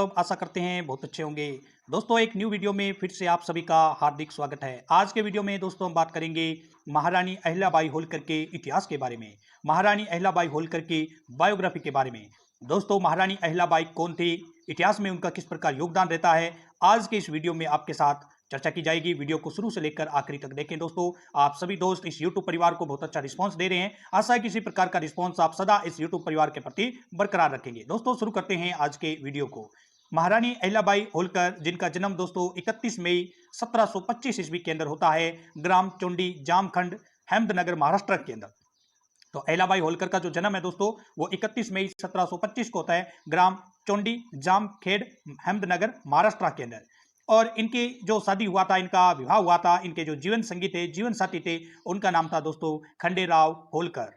सब आशा करते हैं बहुत अच्छे होंगे। दोस्तों एक न्यू वीडियो में फिर से आप सभी का हार्दिक स्वागत है। आज के वीडियो में दोस्तों हम बात करेंगे महारानी अहिल्याबाई होलकर के इतिहास के बारे में, महारानी अहिल्याबाई होलकर की बायोग्राफी के बारे में। दोस्तों महारानी अहिल्याबाई कौन थी, इतिहास में उनका किस प्रकार योगदान रहता है, आज के इस वीडियो में आपके साथ चर्चा की जाएगी। वीडियो को शुरू से लेकर आखिरी तक देखें। दोस्तों आप सभी दोस्त इस YouTube परिवार को बहुत अच्छा रिस्पांस दे रहे हैं। आशा है किसी प्रकार का रिस्पांस आप सदा इस YouTube परिवार के प्रति बरकरार रखेंगे। दोस्तों शुरू करते हैं आज के वीडियो को। महारानी अहिल्याबाई होलकर, जिनका जन्म दोस्तों 31 मई 1725 ईस्वी के अंदर होता है, ग्राम चोंडी, जामखंड, अहमदनगर, महाराष्ट्र के अंदर। तो अहिल्याबाई होलकर का जो जन्म है दोस्तों वो 31 मई 1725 को होता है, ग्राम चोंडी, जामखेड़, अहमदनगर, महाराष्ट्र के अंदर। और इनकी जो शादी हुआ था, इनका विवाह हुआ था, इनके जो जीवन संगी थे, जीवन साथी थे, उनका नाम था दोस्तों खंडेराव होलकर।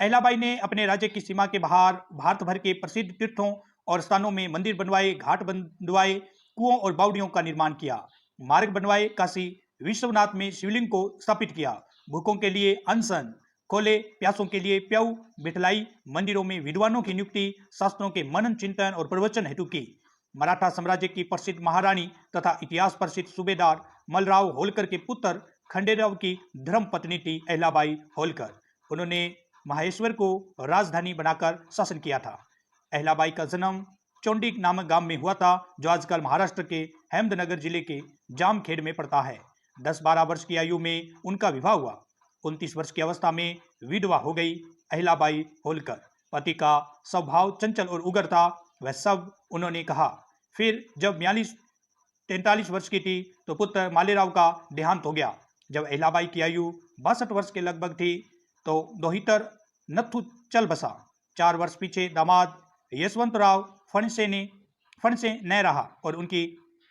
अहिल्याबाई ने अपने राज्य की सीमा के बाहर भारत भर के प्रसिद्ध तीर्थों और स्थानों में मंदिर बनवाए, घाट बनवाए, कुओं और बावड़ियों का निर्माण किया, मार्ग बनवाए, काशी विश्वनाथ में शिवलिंग को स्थापित किया, भूखों के लिए अनशन खोले, प्यासों के लिए प्याऊ बिठलाई, मंदिरों में विद्वानों की नियुक्ति, शास्त्रों के मनन चिंतन और प्रवचन हेतु की। मराठा साम्राज्य की प्रसिद्ध महारानी तथा इतिहास प्रसिद्ध सूबेदार मलराव होलकर के पुत्र खंडेराव की धर्म पत्नी थी अहिल्याबाई होलकर। उन्होंने माहेश्वर को राजधानी बनाकर शासन किया था। अहिल्याबाई का जन्म चोंडी नामक गांव में हुआ था, जो आजकल महाराष्ट्र के अहमदनगर जिले के जामखेड़ में पड़ता है। 10-12 वर्ष की आयु में उनका विवाह हुआ। 29 वर्ष की अवस्था में विधवा हो गई अहिल्याबाई होलकर। पति का स्वभाव चंचल और उग्र था, वह सब उन्होंने कहा। फिर जब 43 वर्ष की थी तो पुत्र मालेराव का देहांत हो गया। जब अहिल्याबाई की आयु 62 वर्ष के लगभग थी तो दोहितर नथु चल बसा। 4 वर्ष पीछे दामाद यशवंतराव फणसे न रहा और उनकी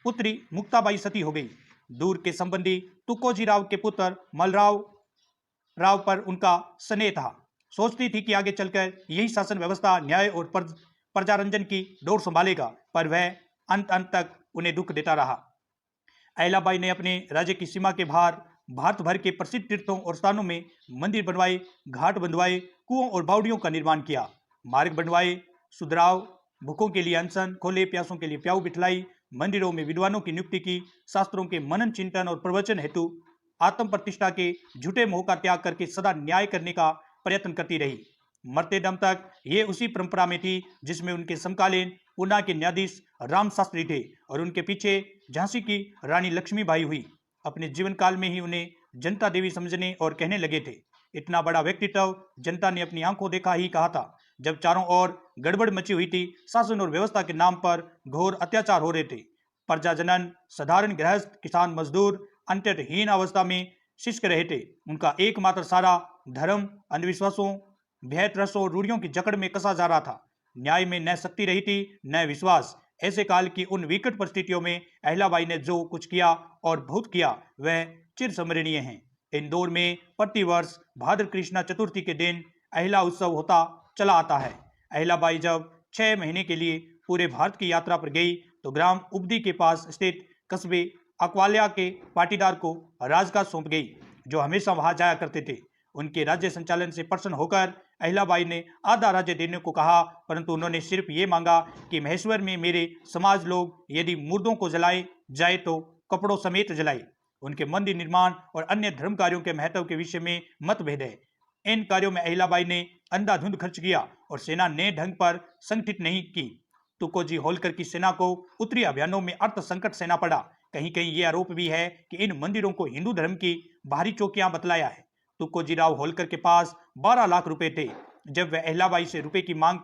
पुत्री मुक्ताबाई सती हो गई। दूर के संबंधी तुकोजीराव के पुत्र मलराव पर उनका स्नेह था। सोचती थी कि आगे चलकर यही शासन व्यवस्था, न्याय और प्रजारंजन की डोर संभालेगा, पर वह अंत तक उन्हें दुख देता रहा। अहिल्याबाई ने अपने राज्य की सीमा के बाहर भारत भर के प्रसिद्ध तीर्थों और स्थानों में मंदिर बनवाए, घाट बनवाए, कुओं और बावड़ियों का निर्माण किया, मार्ग बनवाए, सुधराव, भूखों के लिए अनशन खोले, प्यासों के लिए प्याऊ बिठलाई, मंदिरों में विद्वानों की नियुक्ति की, शास्त्रों के मनन चिंतन और प्रवचन हेतु आत्म प्रतिष्ठा के झूठे मोह का त्याग करके सदा न्याय करने का प्रयत्न करती रही। मरते दम तक ये उसी परंपरा में थी जिसमें उनके समकालीन पूना के न्यायाधीश राम शास्त्री थे और उनके पीछे झांसी की रानी लक्ष्मीबाई हुई। अपने जीवन काल में ही उन्हें जनता देवी समझने और कहने लगे थे। इतना बड़ा व्यक्तित्व जनता ने अपनी आंखों देखा ही कहा था। जब चारों ओर गड़बड़ मची हुई थी, शासन और व्यवस्था के नाम पर घोर अत्याचार हो रहे थे, प्रजाजनन, साधारण गृहस्थ, किसान, मजदूर अंतहीन अवस्था में शिष्क रहे थे, उनका एकमात्र सारा धर्म अंधविश्वासों, भय, त्रसों और रूढ़ियों की जकड़ में कसा जा रहा था। न्याय में न शक्ति रही थी न विश्वास। ऐसे काल की उन विकट परिस्थितियों में अहिल्याबाई ने जो कुछ किया और बहुत किया वह चिरस्मरणीय है। इंदौर में प्रतिवर्ष भाद्र कृष्णा चतुर्थी के दिन अहिल्या उत्सव होता चला आता है। अहिल्याबाई जब 6 महीने के लिए पूरे भारत की यात्रा पर गई तो ग्राम उबदी के पास स्थित कस्बे अकवाल्या के पाटीदार को राजगाद सौंप गई, जो हमेशा वहां जाया करते थे। उनके राज्य संचालन से प्रसन्न होकर अहिल्याबाई ने आधा राज्य देने को कहा, परंतु उन्होंने सिर्फ ये मांगा कि महेश्वर में मेरे समाज लोग यदि मुर्दों को जलाए जाए तो कपड़ों समेत जलाए। उनके मंदिर निर्माण और अन्य धर्म कार्यों के महत्व के विषय में मतभेद है। इन कार्यों में अहिल्याबाई ने अंधाधुंध खर्च किया और सेना ने ढंग पर संगठित नहीं की। तुकोजी होलकर की सेना को उत्तरी अभियानों में अर्थ संकट सेना पड़ा। कहीं कहीं ये आरोप भी है कि इन मंदिरों को हिंदू धर्म की बाहरी चौकियां बतलाया है। तुकोजीराव होलकर के पास 12 लाख रुपए थे। जब वह अहिल्याबाई से रुपए की मांग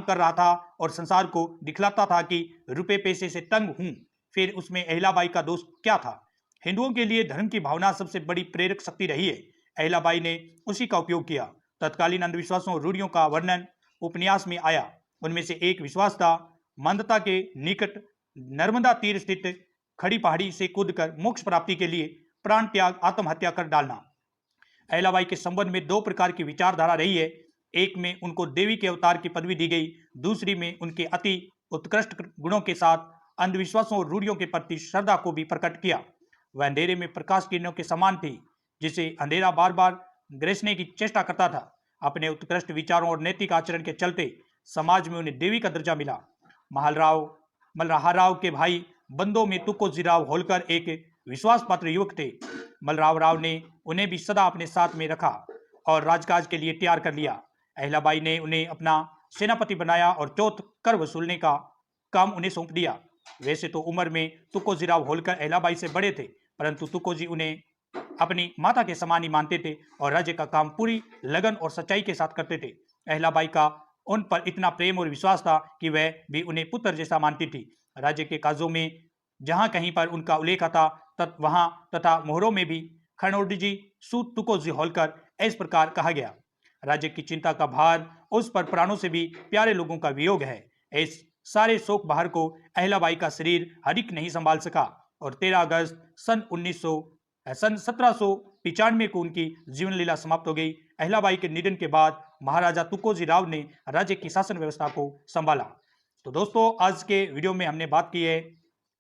कर रहा था और संसार को दिखलाता था कि रुपए पैसे से तंग हूं, फिर उसमें अहिल्याबाई का दोष क्या था? हिंदुओं के लिए धर्म की भावना सबसे बड़ी प्रेरक शक्ति रही है। अहिल्याबाई ने उसी का उपयोग किया। तत्कालीन अंधविश्वासों और रूढ़ियों का वर्णन उपन्यास में आया। उनमें से एक विश्वास था मंदता के निकट नर्मदा तीर स्थित खड़ी पहाड़ी से कूदकर मोक्ष प्राप्ति के लिए प्राण त्याग, आत्महत्या कर डालना। अहिल्याबाई के संबंध में 2 प्रकार की विचारधारा रही है। एक में उनको देवी के अवतार की पदवी दी गई, दूसरी में उनके अति उत्कृष्ट गुणों के साथ अंधविश्वासों और रूढ़ियों के प्रति श्रद्धा को भी प्रकट किया। वह अंधेरे में प्रकाश किरणों के समान थी, जिसे अंधेरा बार बार ग्रसने की चेष्टा करता था। अपने उत्कृष्ट विचारों और नैतिक आचरण के चलते समाज में उन्हें देवी का दर्जा मिला। महलराव मल्हारराव के भाई बंदों में तुकोजीराव होलकर एक विश्वास पात्र युवक थे। मल्हारराव राव ने उन्हें भी सदा अपने साथ में रखा और राजकाज के लिए तैयार कर लिया। अहिल्याबाई ने उन्हें अपना सेनापति बनाया और चौथ कर वसूलने का काम उन्हें सौंप दिया। वैसे तो उम्र में तुकोजीराव होलकर अहिल्याबाई से बड़े थे, परंतु तुकोजी उन्हें अपनी माता के समान ही मानते थे और राज्य का काम पूरी लगन और सच्चाई के साथ करते थे। अहिल्याबाई का उन पर इतना प्रेम और विश्वास था कि वह भी उन्हें पुत्र जैसा मानती थी। राज्य के काजों में जहां कहीं पर उनका उल्लेख आता वहां तथा मोहरों में भी खनोडजी सूत तुकोजी होलकर इस प्रकार कहा गया। राज्य की चिंता का भार उस पर प्राणों से भी प्यारे लोगों का वियोग है। इस सारे शोक भार को अहिल्याबाई का शरीर हरिक नहीं संभाल सका और 13 अगस्त सन 1795 को उनकी जीवन लीला समाप्त हो गई। अहिल्याबाई के निधन के बाद महाराजा तुकोजी राव ने राज्य की शासन व्यवस्था को संभाला। तो दोस्तों, आज के वीडियो में हमने बात की है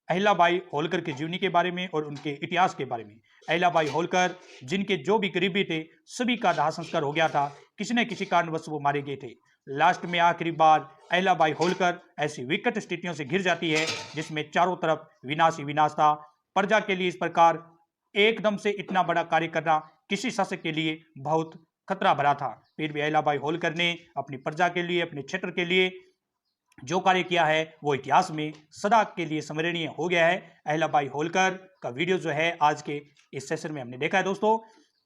अहिल्याबाई होलकर की जीवनी के बारे में और उनके इतिहास के बारे में। अहिल्याबाई होलकर जिनके जो भी करीबी थे सभी का दाह संस्कार हो गया था, किसी न किसी कारणवश वो मारे गए थे। लास्ट में आखिरी बार अहिल्याबाई होलकर ऐसी विकट स्थितियों से घिर जाती है जिसमें चारों तरफ विनाश ही विनाश था। प्रजा के लिए इस प्रकार एकदम से इतना बड़ा कार्य करना किसी शासक के लिए बहुत खतरा भरा था। फिर भी अहिल्याबाई होलकर ने अपनी प्रजा के लिए, अपने क्षेत्र के लिए जो कार्य किया है वो इतिहास में सदा के लिए स्मरणीय हो गया है। अहिल्याबाई होलकर का वीडियो जो है आज के इस सेशन में हमने देखा है दोस्तों।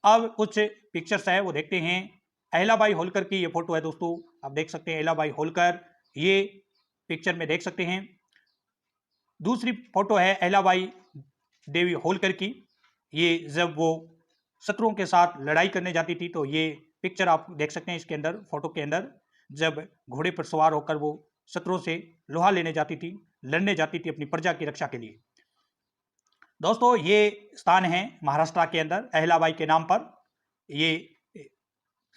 अब कुछ पिक्चर्स है वो देखते हैं। अहिल्याबाई होलकर की ये फोटो है दोस्तों, आप देख सकते हैं अहिल्याबाई होलकर, ये पिक्चर में देख सकते हैं। दूसरी फोटो है अहिल्याबाई देवी होलकर की, ये जब वो शत्रुओं के साथ लड़ाई करने जाती थी, तो ये पिक्चर आप देख सकते हैं इसके अंदर, फोटो के अंदर, जब घोड़े पर सवार होकर वो शत्रुओं से लोहा लेने जाती थी, लड़ने जाती थी अपनी प्रजा की रक्षा के लिए। दोस्तों, ये स्थान है महाराष्ट्र के अंदर अहिल्याबाई के नाम पर। ये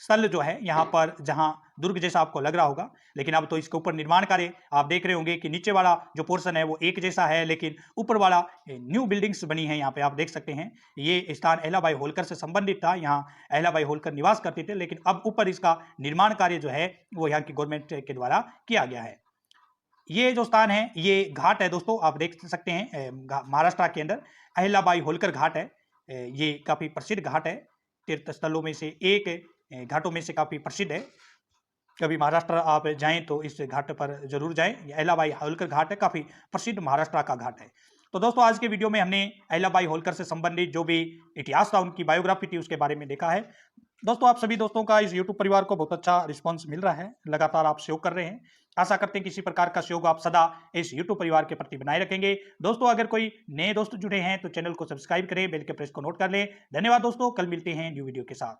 स्थल जो है यहाँ पर जहाँ दुर्ग जैसा आपको लग रहा होगा, लेकिन अब तो इसके ऊपर निर्माण कार्य आप देख रहे होंगे कि नीचे वाला जो पोर्शन है वो एक जैसा है, लेकिन ऊपर वाला न्यू बिल्डिंग्स बनी है। यहाँ पे आप देख सकते हैं ये स्थान अहिल्याबाई होलकर से संबंधित था, यहाँ अहिल्याबाई होलकर निवास करते थे, लेकिन अब ऊपर इसका निर्माण कार्य जो है वो यहाँ की गवर्नमेंट के द्वारा किया गया है। ये जो स्थान है ये घाट है दोस्तों, आप देख सकते हैं महाराष्ट्र के अंदर अहिल्याबाई होलकर घाट है। ये काफी प्रसिद्ध घाट है, तीर्थ स्थलों में से एक, घाटों में से काफी प्रसिद्ध है। कभी महाराष्ट्र आप जाएं तो इस घाट पर जरूर जाएं। अहिल्याबाई होलकर घाट है, काफी प्रसिद्ध महाराष्ट्र का घाट है। तो दोस्तों, आज के वीडियो में हमने अहिल्याबाई होलकर से संबंधित जो भी इतिहास था, उनकी बायोग्राफी थी, उसके बारे में देखा है। दोस्तों, आप सभी दोस्तों का इस यूट्यूब परिवार को बहुत अच्छा रिस्पांस मिल रहा है, लगातार आप सहयोग कर रहे हैं। आशा करते हैं किसी प्रकार का सहयोग आप सदा इस यूट्यूब परिवार के प्रति बनाए रखेंगे। दोस्तों, अगर कोई नए दोस्त जुड़े हैं तो चैनल को सब्सक्राइब करें, बेल के प्रेस को नोट कर लें। धन्यवाद दोस्तों, कल मिलते हैं न्यू वीडियो के साथ।